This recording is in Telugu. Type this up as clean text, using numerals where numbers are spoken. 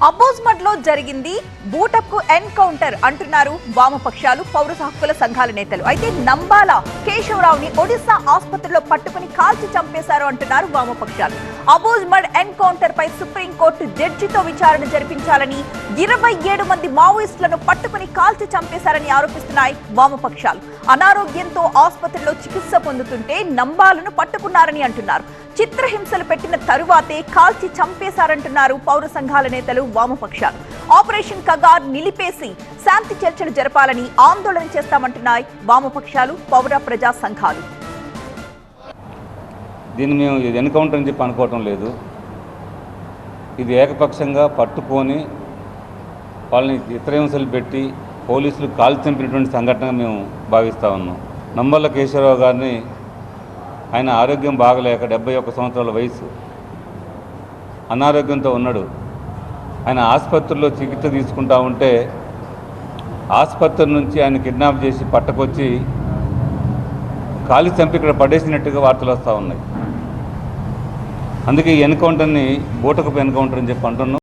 అబోజ్మడ్లో జరిగింది బూటప్కు ఎన్కౌంటర్ అంటున్నారు వామపక్షాలు, పౌర హక్కుల సంఘాల నేతలు. అయితే నంబాల కేశవరావుని ఒడిశా ఆసుపత్రిలో పట్టుకుని కాల్చి చంపేశారు అంటున్నారు వామపక్షాలు. అబోజ్మడ్ ఎన్కౌంటర్ పై సుప్రీంకోర్టు జడ్జితో విచారణ జరిపించాలని 27 మంది మావోయిస్టులను పట్టుకుని కాల్చి చంపేశారని ఆరోపిస్తున్నాయి వామపక్షాలు. అనారోగ్యంతో ఆసుపత్రిలో చికిత్స పొందుతుంటే నంబాలను పట్టుకున్నారని అంటున్నారు. చిత్రహింసలు పెట్టిన తరువాతే కాల్చి చంపేశారంటున్నారు పౌర సంఘాల నేతలు, వామపక్షాలు. ఆపరేషన్ కగార్ నిలిపేసి శాంతి చర్చలు జరపాలని ఆందోళన చేస్తామంటున్నాయి వామపక్షాలు, పౌర ప్రజా సంఘాలు. దీన్ని మేము ఇది ఎన్కౌంటర్ అని చెప్పి అనుకోవటం లేదు. ఇది ఏకపక్షంగా పట్టుకొని వాళ్ళని చిత్రహింసలు పెట్టి పోలీసులు కాల్చి చంపినటువంటి సంఘటనగా మేము భావిస్తూ ఉన్నాం. నంబర్ల కేశవరావు గారిని ఆయన ఆరోగ్యం బాగలేక 71 సంవత్సరాల వయసు, అనారోగ్యంతో ఉన్నాడు. ఆయన ఆసుపత్రిలో చికిత్స తీసుకుంటా ఉంటే ఆసుపత్రి నుంచి ఆయన కిడ్నాప్ చేసి పట్టుకొచ్చి కాలి చంపి ఇక్కడ పడేసినట్టుగా వార్తలు వస్తూ ఉన్నాయి. అందుకే ఈ ఎన్కౌంటర్ని బూటకపు ఎన్కౌంటర్ అని చెప్పి అంటున్నాం.